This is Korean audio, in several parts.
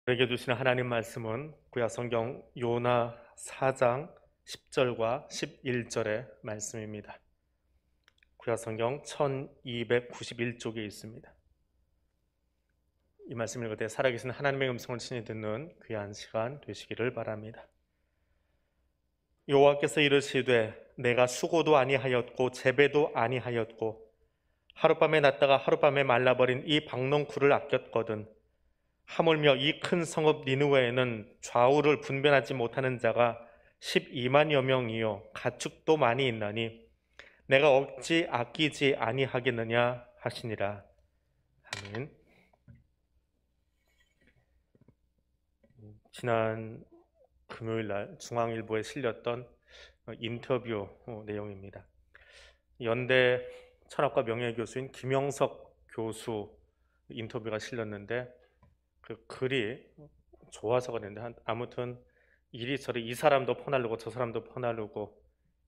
우리에게 주시는 하나님 말씀은 구약 성경 요나 4장 10절과 11절의 말씀입니다. 구약 성경 1291쪽에 있습니다. 이 말씀 읽을 때 살아계신 하나님의 음성을 친히 듣는 귀한 시간 되시기를 바랍니다. 여호와께서 이르시되 내가 수고도 아니하였고 재배도 아니하였고 하룻밤에 났다가 하룻밤에 말라버린 이 박농쿨을 아꼈거든 하물며 이 큰 성읍 니느웨에는 좌우를 분별하지 못하는 자가 12만여 명이요 가축도 많이 있나니 내가 어찌 아끼지 아니하겠느냐 하시니라. 아멘. 지난 금요일날 중앙일보에 실렸던 인터뷰 내용입니다. 연대 철학과 명예교수인 김영석 교수 인터뷰가 실렸는데 그 글이 좋아서 그랬는데 아무튼 이리저리 이 사람도 퍼나르고 저 사람도 퍼나르고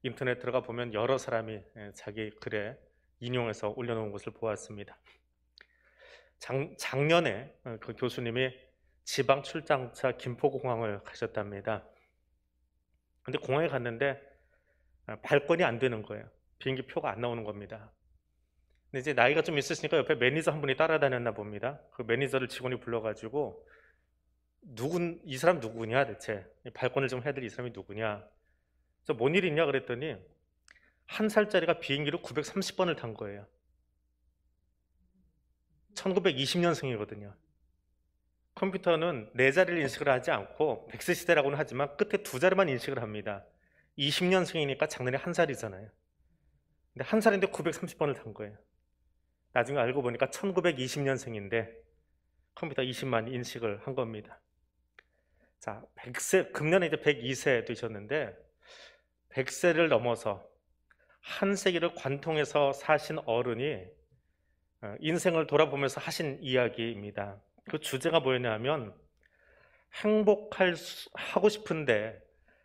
인터넷 들어가 보면 여러 사람이 자기 글에 인용해서 올려놓은 것을 보았습니다. 작년에 그 교수님이 지방 출장차 김포공항을 가셨답니다. 근데 공항에 갔는데 발권이 안 되는 거예요. 비행기 표가 안 나오는 겁니다. 근데 이제 나이가 좀 있으시니까 옆에 매니저 한 분이 따라다녔나 봅니다. 그 매니저를 직원이 불러가지고 이 사람 누구냐 대체 발권을 좀 해드릴 이 사람이 누구냐. 그래서 뭔 일 있냐 그랬더니 한 살짜리가 비행기를 930번을 탄 거예요. 1920년생이거든요. 컴퓨터는 네 자리를 인식을 하지 않고 100세 시대라고는 하지만 끝에 두 자리만 인식을 합니다. 20년생이니까 작년에 한 살이잖아요. 근데 한 살인데 930번을 탄 거예요. 나중에 알고 보니까 1920년생인데 컴퓨터 20만 인식을 한 겁니다. 자, 100세, 금년에 이제 102세 되셨는데 100세를 넘어서 한 세기를 관통해서 사신 어른이 인생을 돌아보면서 하신 이야기입니다. 그 주제가 뭐였냐면 하고 싶은데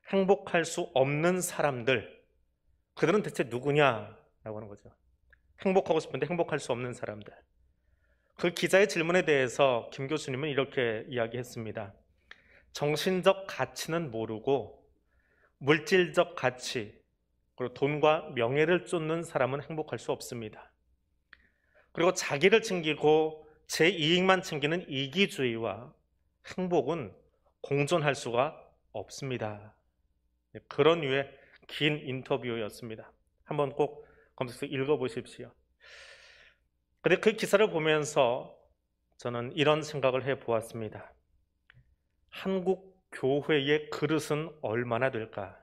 행복할 수 없는 사람들, 그들은 대체 누구냐라고 하는 거죠. 행복하고 싶은데 행복할 수 없는 사람들. 그 기자의 질문에 대해서 김 교수님은 이렇게 이야기했습니다. 정신적 가치는 모르고 물질적 가치, 그리고 돈과 명예를 쫓는 사람은 행복할 수 없습니다. 그리고 자기를 챙기고 제 이익만 챙기는 이기주의와 행복은 공존할 수가 없습니다. 그런 류의 긴 인터뷰였습니다. 한번 꼭 검색해서 읽어보십시오. 근데 그 기사를 보면서 저는 이런 생각을 해보았습니다. 한국 교회의 그릇은 얼마나 될까?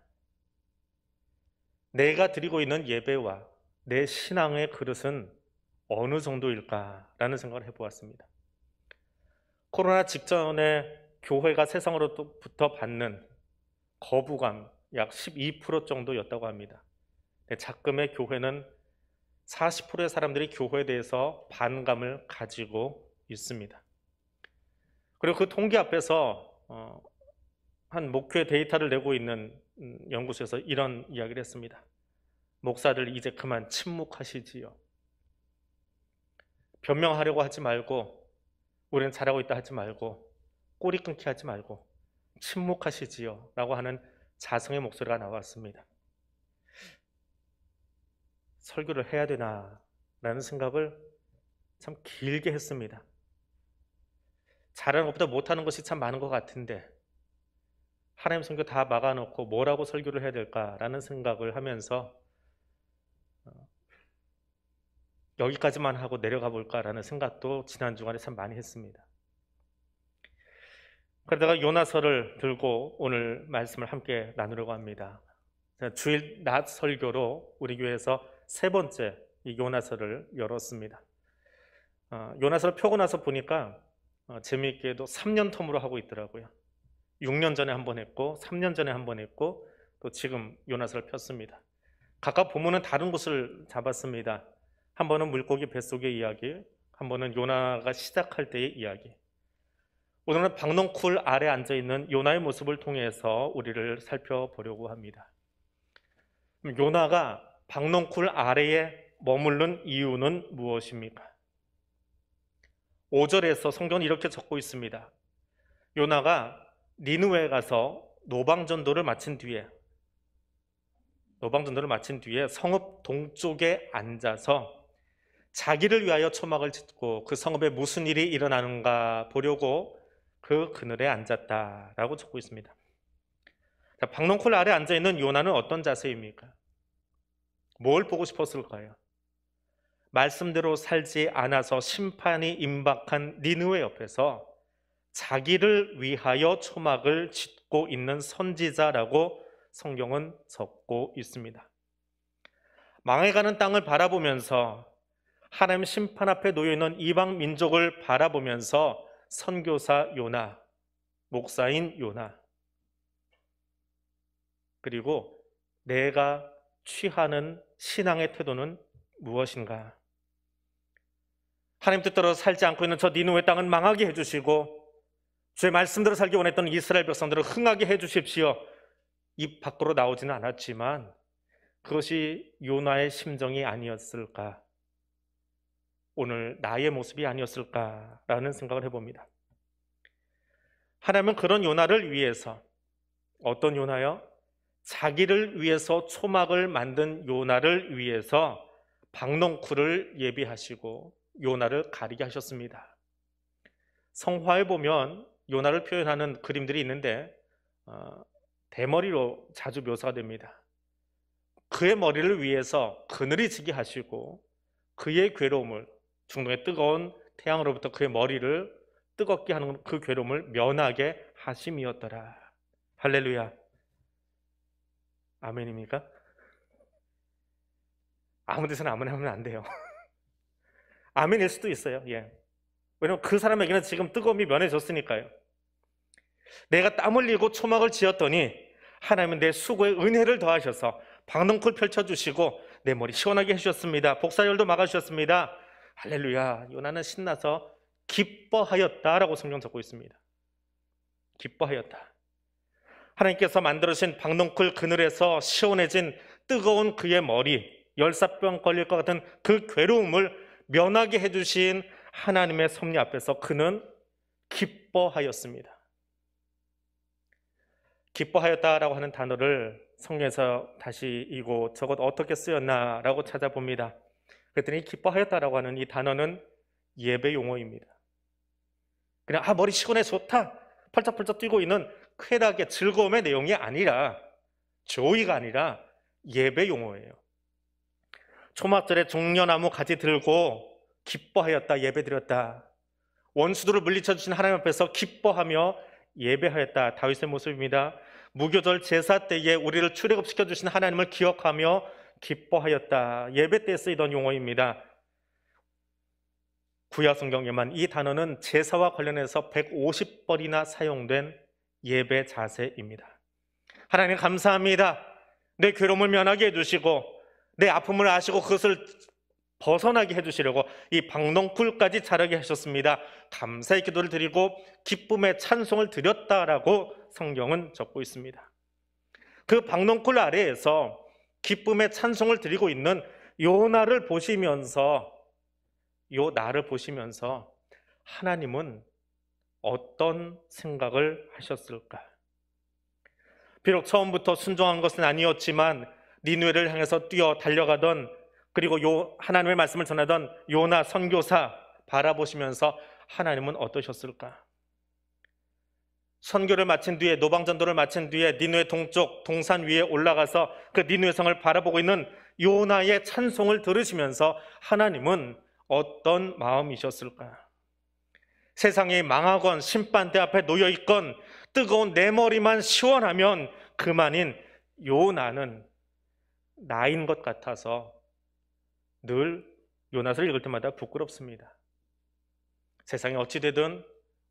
내가 드리고 있는 예배와 내 신앙의 그릇은 어느 정도일까라는 생각을 해보았습니다. 코로나 직전에 교회가 세상으로부터 받는 거부감 약 12% 정도였다고 합니다. 작금의 교회는 40%의 사람들이 교회에 대해서 반감을 가지고 있습니다. 그리고 그 통계 앞에서 한 목회 데이터를 내고 있는 연구소에서 이런 이야기를 했습니다. 목사들 이제 그만 침묵하시지요. 변명하려고 하지 말고 우리는 잘하고 있다 하지 말고 꼬리 끊기 하지 말고 침묵하시지요 라고 하는 자성의 목소리가 나왔습니다. 설교를 해야 되나 라는 생각을 참 길게 했습니다. 잘하는 것보다 못하는 것이 참 많은 것 같은데 하나님 선교 다 막아놓고 뭐라고 설교를 해야 될까라는 생각을 하면서 여기까지만 하고 내려가 볼까라는 생각도 지난 주간에 참 많이 했습니다. 그러다가 요나서를 들고 오늘 말씀을 함께 나누려고 합니다. 주일 낮 설교로 우리 교회에서 세 번째 이 요나서를 열었습니다. 요나서를 펴고 나서 보니까 재미있게도 3년 텀으로 하고 있더라고요. 6년 전에 한 번 했고 3년 전에 한 번 했고 또 지금 요나서를 폈습니다. 각각 본문은 다른 곳을 잡았습니다. 한 번은 물고기 뱃속의 이야기, 한 번은 요나가 시작할 때의 이야기. 오늘은 박농쿨 아래 앉아있는 요나의 모습을 통해서 우리를 살펴보려고 합니다. 요나가 박농쿨 아래에 머무른 이유는 무엇입니까? 5절에서 성경은 이렇게 적고 있습니다. 요나가 니느웨에 가서 노방전도를 마친 뒤에 성읍 동쪽에 앉아서 자기를 위하여 초막을 짓고 그 성읍에 무슨 일이 일어나는가 보려고 그 그늘에 앉았다라고 적고 있습니다. 자, 박농쿨 아래 앉아있는 요나는 어떤 자세입니까? 뭘 보고 싶었을까요? 말씀대로 살지 않아서 심판이 임박한 니느웨 옆에서 자기를 위하여 초막을 짓고 있는 선지자라고 성경은 적고 있습니다. 망해가는 땅을 바라보면서 하나님 심판 앞에 놓여있는 이방 민족을 바라보면서 선교사 요나, 목사인 요나, 그리고 내가 취하는 신앙의 태도는 무엇인가? 하나님 뜻대로 살지 않고 있는 저 니느웨 땅은 망하게 해주시고 주의 말씀대로 살기 원했던 이스라엘 백성들을 흥하게 해주십시오. 입 밖으로 나오지는 않았지만 그것이 요나의 심정이 아니었을까? 오늘 나의 모습이 아니었을까라는 생각을 해봅니다. 하나님은 그런 요나를 위해서, 어떤 요나요? 자기를 위해서 초막을 만든 요나를 위해서 박농쿨을 예비하시고 요나를 가리게 하셨습니다. 성화에 보면 요나를 표현하는 그림들이 있는데 대머리로 자주 묘사가 됩니다. 그의 머리를 위해서 그늘이 지게 하시고 그의 괴로움을, 중동의 뜨거운 태양으로부터 그의 머리를 뜨겁게 하는 그 괴로움을 면하게 하심이었더라. 할렐루야. 아멘입니까? 아무 데서나 아멘 하면 안 돼요. 아멘일 수도 있어요. 예. 왜냐면 그 사람에게는 지금 뜨거움이 면해졌으니까요. 내가 땀 흘리고 초막을 지었더니 하나님은 내 수고에 은혜를 더하셔서 박농쿨 펼쳐주시고 내 머리 시원하게 해주셨습니다. 복사열도 막아주셨습니다. 할렐루야. 요나는 신나서 기뻐하였다라고 성경 적고 있습니다. 기뻐하였다. 하나님께서 만들어주신 박농쿨 그늘에서 시원해진 뜨거운 그의 머리, 열사병 걸릴 것 같은 그 괴로움을 면하게 해주신 하나님의 섭리 앞에서 그는 기뻐하였습니다. 기뻐하였다라고 하는 단어를 성경에서 다시 이곳 저곳 어떻게 쓰였나라고 찾아봅니다. 그랬더니 기뻐하였다라고 하는 이 단어는 예배 용어입니다. 그냥 머리 시원해 좋다, 펄쩍펄쩍 뛰고 있는 쾌락의 즐거움의 내용이 아니라, 조의가 아니라 예배 용어예요. 초막절에 종려나무 가지 들고 기뻐하였다, 예배드렸다. 원수들을 물리쳐 주신 하나님 앞에서 기뻐하며 예배하였다, 다윗의 모습입니다. 무교절 제사 때에 우리를 출애굽시켜 주신 하나님을 기억하며 기뻐하였다, 예배 때 쓰이던 용어입니다. 구약 성경에만 이 단어는 제사와 관련해서 150번이나 사용된 예배 자세입니다. 하나님 감사합니다. 내 괴로움을 면하게 해주시고 내 아픔을 아시고 그것을 벗어나게 해주시려고 이 박농쿨까지 자라게 하셨습니다. 감사의 기도를 드리고 기쁨의 찬송을 드렸다라고 성경은 적고 있습니다. 그 박농쿨 아래에서 기쁨의 찬송을 드리고 있는 요나를 보시면서, 요 나를 보시면서 하나님은 어떤 생각을 하셨을까? 비록 처음부터 순종한 것은 아니었지만 니느웨를 향해서 뛰어 달려가던, 그리고 하나님의 말씀을 전하던 요나 선교사 바라보시면서 하나님은 어떠셨을까? 선교를 마친 뒤에, 노방전도를 마친 뒤에 니느웨 동쪽 동산 위에 올라가서 그 니느웨 성을 바라보고 있는 요나의 찬송을 들으시면서 하나님은 어떤 마음이셨을까? 세상이 망하건 심판대 앞에 놓여있건 뜨거운 내 머리만 시원하면 그만인 요나는 나인 것 같아서 늘 요나서를 읽을 때마다 부끄럽습니다. 세상이 어찌되든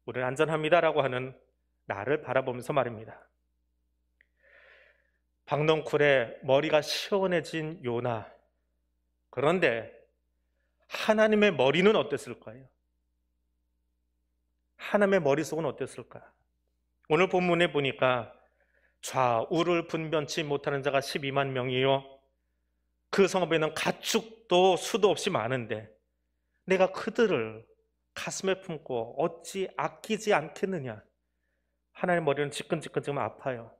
우리는 안전합니다라고 하는 나를 바라보면서 말입니다. 박농쿨의 머리가 시원해진 요나, 그런데 하나님의 머리는 어땠을까요? 하나님의 머릿속은 어땠을까? 오늘 본문에 보니까 좌우를 분변치 못하는 자가 12만 명이요, 그 성읍에는 가축도 수도 없이 많은데 내가 그들을 가슴에 품고 어찌 아끼지 않겠느냐, 하나님의 머리는 지끈지끈 지금 아파요.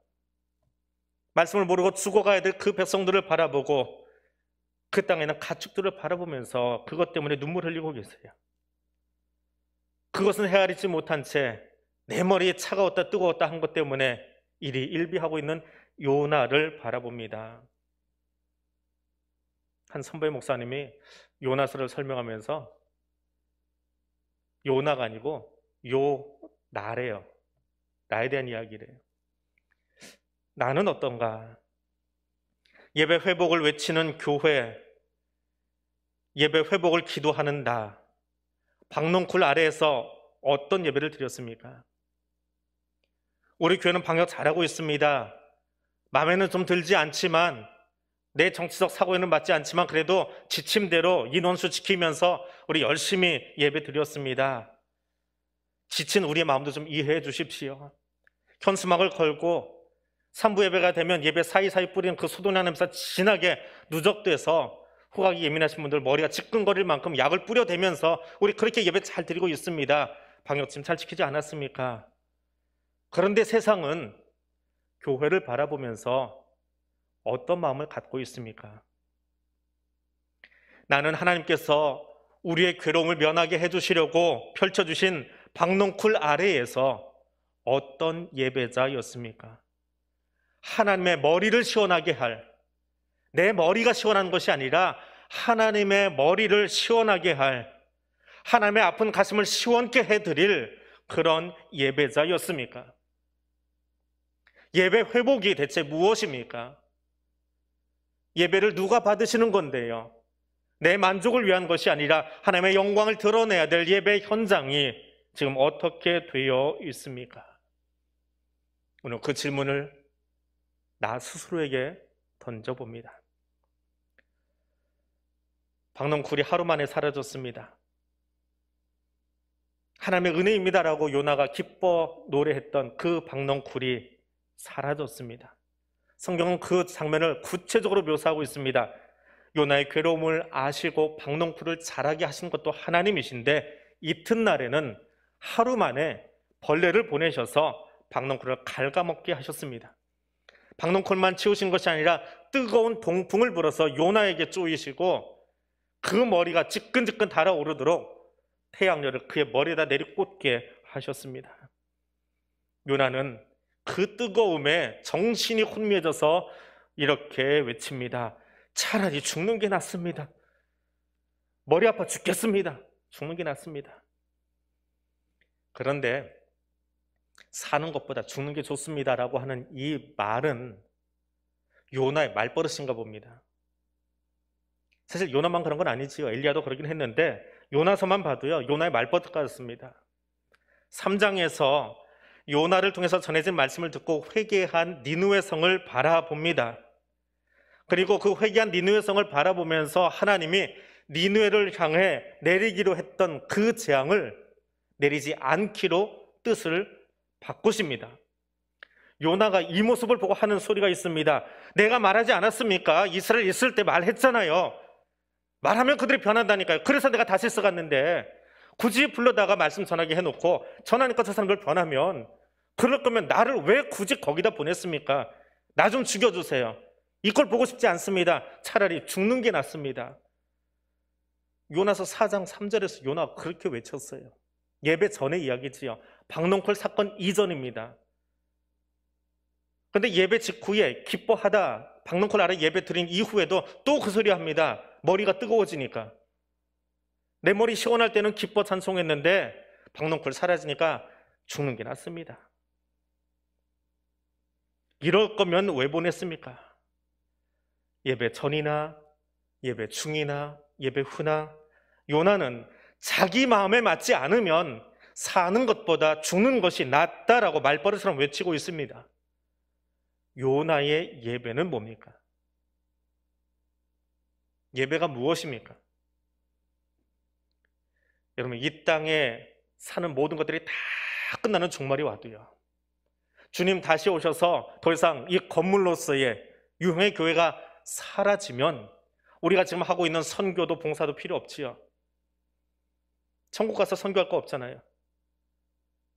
말씀을 모르고 죽어가야 될 그 백성들을 바라보고 그 땅에 있는 가축들을 바라보면서 그것 때문에 눈물 흘리고 계세요. 그것은 헤아리지 못한 채 내 머리에 차가웠다 뜨거웠다 한 것 때문에 일이 일비하고 있는 요나를 바라봅니다. 한 선배 목사님이 요나서를 설명하면서 요나가 아니고 요나래요. 나에 대한 이야기래요. 나는 어떤가? 예배 회복을 외치는 교회, 예배 회복을 기도하는 나, 방농쿨 아래에서 어떤 예배를 드렸습니까? 우리 교회는 방역 잘하고 있습니다. 마음에는 좀 들지 않지만, 내 정치적 사고에는 맞지 않지만 그래도 지침대로 인원수 지키면서 우리 열심히 예배 드렸습니다. 지친 우리의 마음도 좀 이해해 주십시오. 현수막을 걸고 3부 예배가 되면 예배 사이사이 뿌리는 그 소독약 냄새가 진하게 누적돼서 후각이 예민하신 분들 머리가 지끈거릴 만큼 약을 뿌려대면서 우리 그렇게 예배 잘 드리고 있습니다. 방역짐 잘 지키지 않았습니까? 그런데 세상은 교회를 바라보면서 어떤 마음을 갖고 있습니까? 나는 하나님께서 우리의 괴로움을 면하게 해주시려고 펼쳐주신 방농쿨 아래에서 어떤 예배자였습니까? 하나님의 머리를 시원하게 할, 내 머리가 시원한 것이 아니라 하나님의 머리를 시원하게 할, 하나님의 아픈 가슴을 시원케 해드릴 그런 예배자였습니까? 예배 회복이 대체 무엇입니까? 예배를 누가 받으시는 건데요? 내 만족을 위한 것이 아니라 하나님의 영광을 드러내야 될 예배 현장이 지금 어떻게 되어 있습니까? 오늘 그 질문을 나 스스로에게 던져봅니다. 방농쿨이 하루 만에 사라졌습니다. 하나님의 은혜입니다라고 요나가 기뻐 노래했던 그 방농쿨이 사라졌습니다. 성경은 그 장면을 구체적으로 묘사하고 있습니다. 요나의 괴로움을 아시고 방농쿨을 자라게 하신 것도 하나님이신데 이튿날에는 하루 만에 벌레를 보내셔서 방농쿨을 갉아먹게 하셨습니다. 방농쿨만 치우신 것이 아니라 뜨거운 동풍을 불어서 요나에게 쪼이시고 그 머리가 지끈지끈 달아오르도록 태양열을 그의 머리에다 내리꽂게 하셨습니다. 요나는 그 뜨거움에 정신이 혼미해져서 이렇게 외칩니다. 차라리 죽는 게 낫습니다. 머리 아파 죽겠습니다. 죽는 게 낫습니다. 그런데 사는 것보다 죽는 게 좋습니다라고 하는 이 말은 요나의 말버릇인가 봅니다. 사실 요나만 그런 건 아니지요. 엘리야도 그러긴 했는데 요나서만 봐도요, 요나의 말버릇 같습니다. 3장에서 요나를 통해서 전해진 말씀을 듣고 회개한 니느웨 성을 바라봅니다. 그리고 그 회개한 니느웨 성을 바라보면서 하나님이 니느웨를 향해 내리기로 했던 그 재앙을 내리지 않기로 뜻을 바꾸십니다. 요나가 이 모습을 보고 하는 소리가 있습니다. 내가 말하지 않았습니까? 이스라엘 있을 때 말했잖아요. 말하면 그들이 변한다니까요. 그래서 내가 다시스 갔는데 굳이 불러다가 말씀 전하게 해놓고 전하니까 저 사람들 변하면, 그럴 거면 나를 왜 굳이 거기다 보냈습니까? 나 좀 죽여주세요. 이걸 보고 싶지 않습니다. 차라리 죽는 게 낫습니다. 요나서 4장 3절에서 요나가 그렇게 외쳤어요. 예배 전의 이야기지요. 방농쿨 사건 이전입니다. 그런데 예배 직후에 기뻐하다, 방농쿨 아래 예배 드린 이후에도 또 그 소리 합니다. 머리가 뜨거워지니까. 내 머리 시원할 때는 기뻐 찬송했는데 방농쿨 사라지니까 죽는 게 낫습니다. 이럴 거면 왜 보냈습니까? 예배 전이나 예배 중이나 예배 후나 요나는 자기 마음에 맞지 않으면 사는 것보다 죽는 것이 낫다라고 말버릇처럼 외치고 있습니다. 요나의 예배는 뭡니까? 예배가 무엇입니까? 여러분, 이 땅에 사는 모든 것들이 다 끝나는 종말이 와도요, 주님 다시 오셔서 더 이상 이 건물로서의 유형의 교회가 사라지면 우리가 지금 하고 있는 선교도 봉사도 필요 없지요. 천국 가서 선교할 거 없잖아요.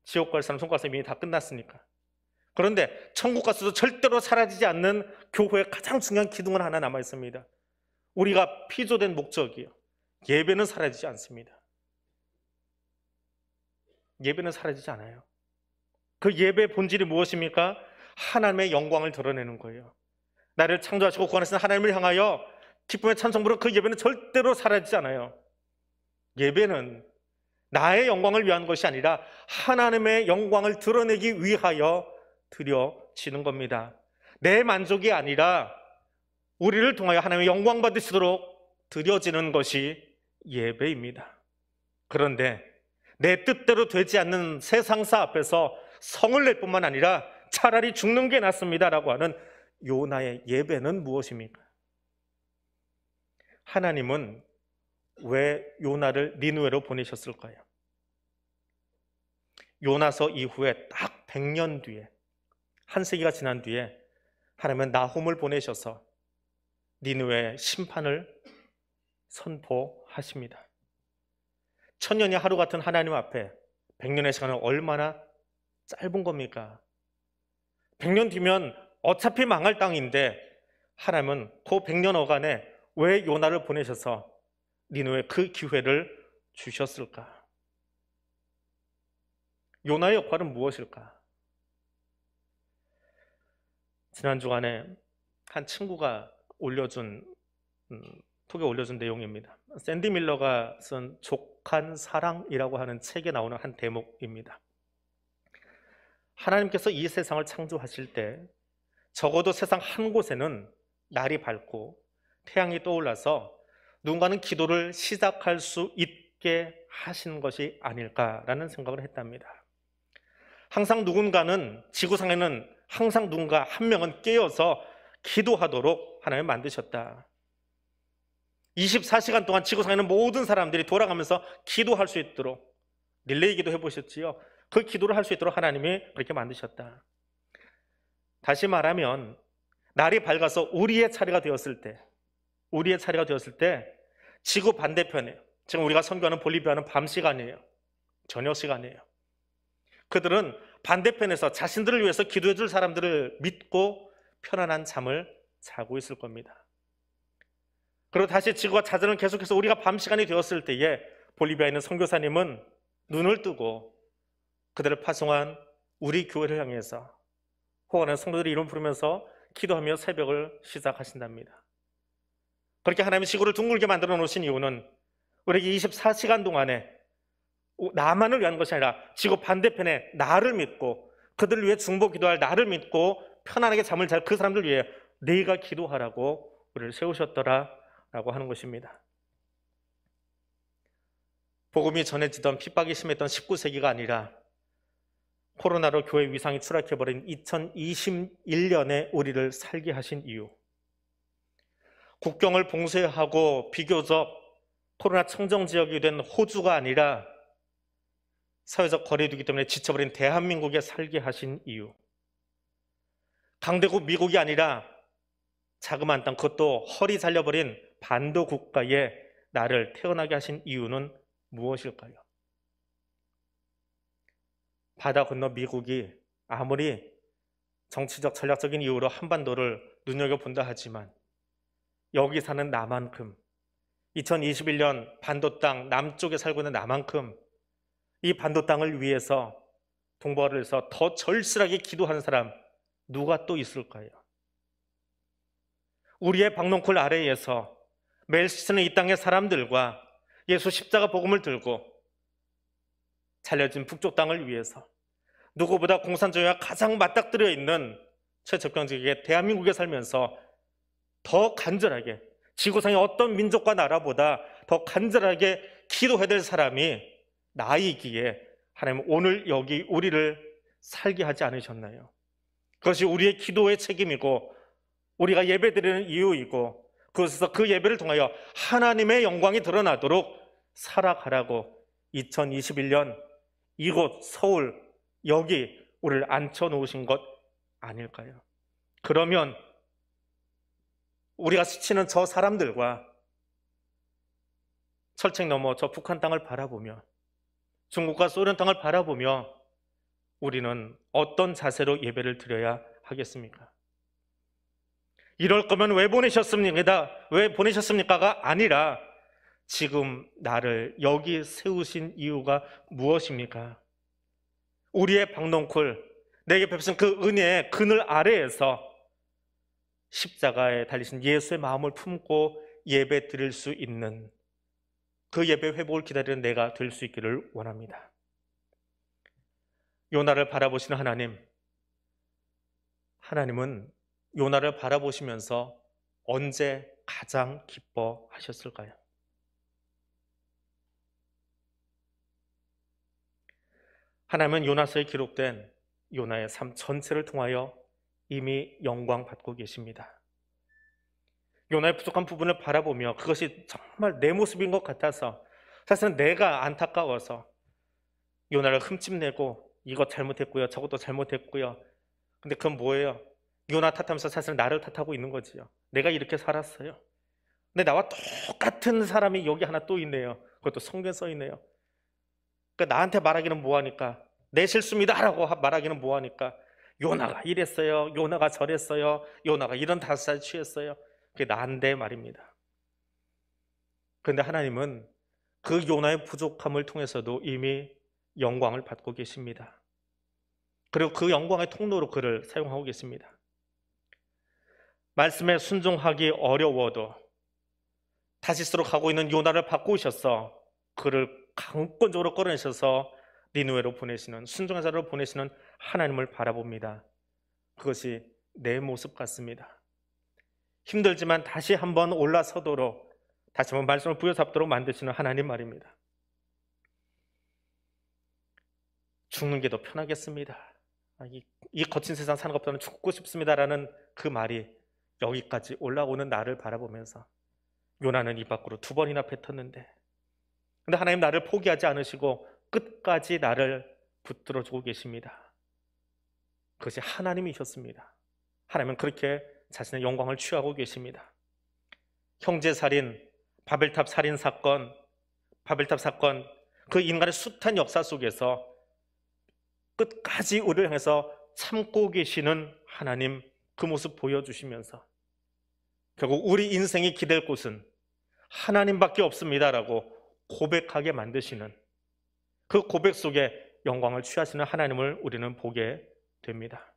지옥 갈 사람, 천국 갈 사람 이미 다 끝났으니까. 그런데 천국 가서도 절대로 사라지지 않는 교회의 가장 중요한 기둥은 하나 남아 있습니다. 우리가 피조된 목적이요, 예배는 사라지지 않습니다. 예배는 사라지지 않아요. 그 예배의 본질이 무엇입니까? 하나님의 영광을 드러내는 거예요. 나를 창조하시고 구원하신 하나님을 향하여 기쁨의 찬송 부르는 그 예배는 절대로 사라지지 않아요. 예배는 나의 영광을 위한 것이 아니라 하나님의 영광을 드러내기 위하여 드려지는 겁니다. 내 만족이 아니라 우리를 통하여 하나님의 영광 받으시도록 드려지는 것이 예배입니다. 그런데 내 뜻대로 되지 않는 세상사 앞에서 성을 낼 뿐만 아니라 차라리 죽는 게 낫습니다라고 하는 요나의 예배는 무엇입니까? 하나님은 왜 요나를 니느웨로 보내셨을까요? 요나서 이후에 딱 100년 뒤에, 한 세기가 지난 뒤에 하나님은 나홈을 보내셔서 니느웨의 심판을 선포하십니다. 천년이 하루 같은 하나님 앞에 100년의 시간은 얼마나 짧은 겁니까? 100년 뒤면 어차피 망할 땅인데 하나님은 그 100년 어간에 왜 요나를 보내셔서 니느웨에 그 기회를 주셨을까? 요나의 역할은 무엇일까? 지난 주간에 한 친구가 톡에 올려준 내용입니다. 샌디 밀러가 쓴 족한 사랑이라고 하는 책에 나오는 한 대목입니다. 하나님께서 이 세상을 창조하실 때 적어도 세상 한 곳에는 날이 밝고 태양이 떠올라서 누군가는 기도를 시작할 수 있게 하신 것이 아닐까라는 생각을 했답니다. 항상 누군가는, 지구상에는 항상 누군가 한 명은 깨어서 기도하도록 하나님 만드셨다. 24시간 동안 지구상에는 모든 사람들이 돌아가면서 기도할 수 있도록, 릴레이 기도 해보셨지요? 그 기도를 할 수 있도록 하나님이 그렇게 만드셨다. 다시 말하면 날이 밝아서 우리의 차례가 되었을 때 지구 반대편에, 지금 우리가 선교하는 볼리비아는 밤 시간이에요. 저녁 시간이에요. 그들은 반대편에서 자신들을 위해서 기도해 줄 사람들을 믿고 편안한 잠을 자고 있을 겁니다. 그리고 다시 지구가 자전을 계속해서 우리가 밤 시간이 되었을 때에 볼리비아에 있는 선교사님은 눈을 뜨고 그들을 파송한 우리 교회를 향해서 호가는 성도들이 이름 부르면서 기도하며 새벽을 시작하신답니다. 그렇게 하나님이 지구를 둥글게 만들어 놓으신 이유는 우리에게 24시간 동안에 나만을 위한 것이 아니라 지구 반대편에 나를 믿고 그들을 위해 중보 기도할 나를 믿고 편안하게 잠을 잘 그 사람들 위해 네가 기도하라고 우리를 세우셨더라라고 하는 것입니다. 복음이 전해지던 핍박이 심했던 19세기가 아니라 코로나로 교회 위상이 추락해버린 2021년에 우리를 살게 하신 이유, 국경을 봉쇄하고 비교적 코로나 청정 지역이 된 호주가 아니라 사회적 거리두기 때문에 지쳐버린 대한민국에 살게 하신 이유, 강대국 미국이 아니라 자그마한 땅, 그것도 허리 잘려버린 반도 국가에 나를 태어나게 하신 이유는 무엇일까요? 바다 건너 미국이 아무리 정치적 전략적인 이유로 한반도를 눈여겨본다 하지만 여기 사는 나만큼, 2021년 반도 땅 남쪽에 살고 있는 나만큼 이 반도 땅을 위해서 동북아를 해서 더 절실하게 기도하는 사람 누가 또 있을까요? 우리의 박농쿨 아래에서 매일 씻는 이 땅의 사람들과 예수 십자가 복음을 들고 잘려진 북쪽 땅을 위해서 누구보다 공산주의와 가장 맞닥뜨려 있는 최적경 지역의 대한민국에 살면서 더 간절하게, 지구상의 어떤 민족과 나라보다 더 간절하게 기도해야 될 사람이 나이기에 하나님 오늘 여기 우리를 살게 하지 않으셨나요? 그것이 우리의 기도의 책임이고 우리가 예배드리는 이유이고 그것에서 그 예배를 통하여 하나님의 영광이 드러나도록 살아가라고 2021년 이곳 서울 여기 우리를 앉혀놓으신 것 아닐까요? 그러면 우리가 스치는 저 사람들과 철책 넘어 저 북한 땅을 바라보며 중국과 소련 땅을 바라보며 우리는 어떤 자세로 예배를 드려야 하겠습니까? 이럴 거면 왜 보내셨습니까? 왜 보내셨습니까가 아니라 지금 나를 여기 세우신 이유가 무엇입니까? 우리의 박농쿨, 내게 베푸신 그 은혜의 그늘 아래에서 십자가에 달리신 예수의 마음을 품고 예배 드릴 수 있는 그 예배 회복을 기다리는 내가 될 수 있기를 원합니다. 요나를 바라보시는 하나님은 요나를 바라보시면서 언제 가장 기뻐하셨을까요? 하나님은 요나서에 기록된 요나의 삶 전체를 통하여 이미 영광 받고 계십니다. 요나의 부족한 부분을 바라보며 그것이 정말 내 모습인 것 같아서 사실은 내가 안타까워서 요나를 흠집내고 이것 잘못했고요, 저것도 잘못했고요. 근데 그건 뭐예요? 요나 탓하면서 사실 나를 탓하고 있는 거지요. 내가 이렇게 살았어요. 근데 나와 똑같은 사람이 여기 하나 또 있네요. 그것도 성경에 써 있네요. 그러니까 나한테 말하기는 뭐하니까, 내 실수입니다 라고 말하기는 뭐하니까, 요나가 이랬어요, 요나가 저랬어요, 요나가 이런 다스살 취했어요. 그게 나인데 말입니다. 그런데 하나님은 그 요나의 부족함을 통해서도 이미 영광을 받고 계십니다. 그리고 그 영광의 통로로 그를 사용하고 계십니다. 말씀에 순종하기 어려워도 다시스로 가고 있는 요나를 바꾸셔서 그를 강권적으로 끌어내셔서 니느웨로 보내시는, 순종의 자로 보내시는 하나님을 바라봅니다. 그것이 내 모습 같습니다. 힘들지만 다시 한번 올라서도록, 다시 한번 말씀을 부여잡도록 만드시는 하나님 말입니다. 죽는 게 더 편하겠습니다. 이 거친 세상 사는 것보다는 죽고 싶습니다라는 그 말이 여기까지 올라오는 나를 바라보면서 요나는 입 밖으로 2번이나 뱉었는데, 근데 하나님 나를 포기하지 않으시고 끝까지 나를 붙들어주고 계십니다. 그것이 하나님이셨습니다. 하나님은 그렇게 자신의 영광을 취하고 계십니다. 형제살인, 바벨탑 살인 사건, 바벨탑 사건, 그 인간의 숱한 역사 속에서 끝까지 우리를 향해서 참고 계시는 하나님, 그 모습 보여주시면서 결국 우리 인생이 기댈 곳은 하나님밖에 없습니다라고 고백하게 만드시는, 그 고백 속에 영광을 취하시는 하나님을 우리는 보게 됩니다.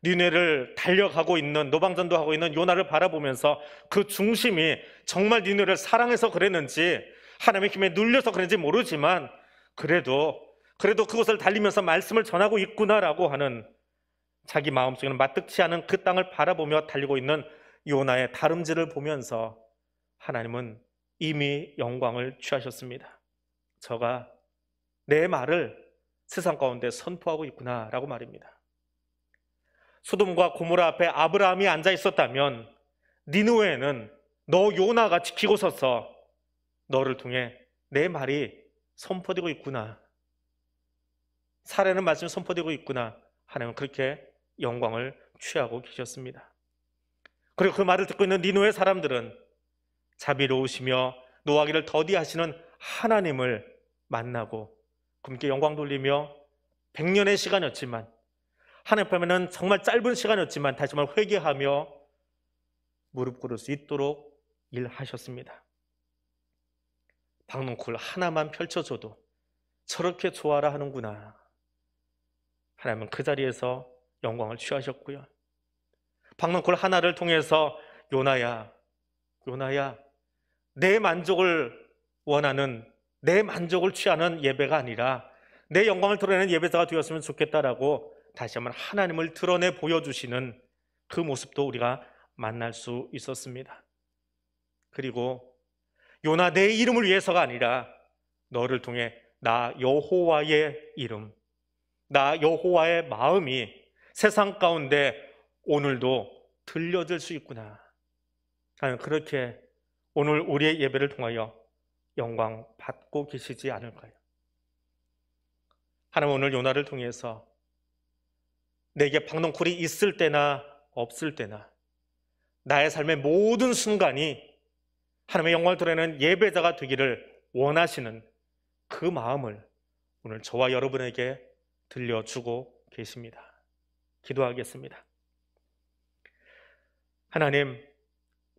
니느웨를 달려가고 있는, 노방전도 하고 있는 요나를 바라보면서 그 중심이 정말 니느웨를 사랑해서 그랬는지 하나님의 힘에 눌려서 그랬는지 모르지만 그래도 그것을 달리면서 말씀을 전하고 있구나라고 하는, 자기 마음속에는 마뜩지 않은 그 땅을 바라보며 달리고 있는 요나의 다름질을 보면서 하나님은 이미 영광을 취하셨습니다. 저가 내 말을 세상 가운데 선포하고 있구나라고 말입니다. 소돔과 고모라 앞에 아브라함이 앉아 있었다면 니느웨는 너 요나가 지키고 서서 너를 통해 내 말이 선포되고 있구나, 살아있는 말씀이 선포되고 있구나, 하나님은 그렇게 영광을 취하고 계셨습니다. 그리고 그 말을 듣고 있는 니느웨 사람들은 자비로우시며 노하기를 더디하시는 하나님을 만나고 그분께 영광 돌리며 100년의 시간이었지만, 하나님 앞에는 정말 짧은 시간이었지만 다시 한번 회개하며 무릎 꿇을 수 있도록 일하셨습니다. 박농쿨 하나만 펼쳐줘도 저렇게 좋아라 하는구나. 하나님은 그 자리에서 영광을 취하셨고요. 박농쿨 하나를 통해서 요나야 내 만족을 원하는, 내 만족을 취하는 예배가 아니라 내 영광을 드러내는 예배자가 되었으면 좋겠다라고 다시 한번 하나님을 드러내 보여주시는 그 모습도 우리가 만날 수 있었습니다. 그리고 요나 내 이름을 위해서가 아니라 너를 통해 나 여호와의 이름, 나 여호와의 마음이 세상 가운데 오늘도 들려질 수 있구나. 그렇게 오늘 우리의 예배를 통하여 영광 받고 계시지 않을까요? 하나님 오늘 요나를 통해서 내게 박농쿨이 있을 때나 없을 때나 나의 삶의 모든 순간이 하나님의 영광을 드러내는 예배자가 되기를 원하시는 그 마음을 오늘 저와 여러분에게 들려주고 계십니다. 기도하겠습니다. 하나님,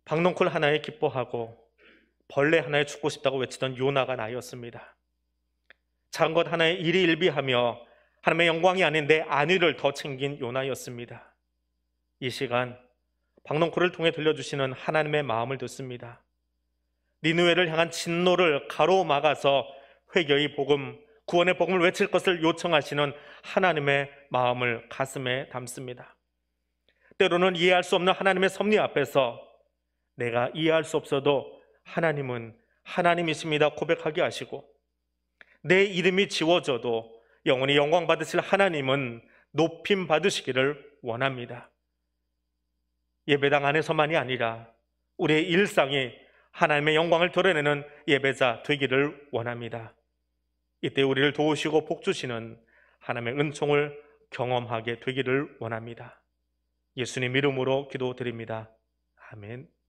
박농쿨 하나에 기뻐하고 벌레 하나에 죽고 싶다고 외치던 요나가 나였습니다. 작은 것 하나에 일희일비하며 하나님의 영광이 아닌 내 안위를 더 챙긴 요나였습니다. 이 시간 박농쿨을 통해 들려주시는 하나님의 마음을 듣습니다. 니느웨를 향한 진노를 가로막아서 회개의 복음, 구원의 복음을 외칠 것을 요청하시는 하나님의 마음을 가슴에 담습니다. 때로는 이해할 수 없는 하나님의 섭리 앞에서 내가 이해할 수 없어도 하나님은 하나님이십니다 고백하게 하시고, 내 이름이 지워져도 영원히 영광 받으실 하나님은 높임 받으시기를 원합니다. 예배당 안에서만이 아니라 우리의 일상이 하나님의 영광을 드러내는 예배자 되기를 원합니다. 이때 우리를 도우시고 복주시는 하나님의 은총을 경험하게 되기를 원합니다. 예수님 이름으로 기도드립니다. 아멘.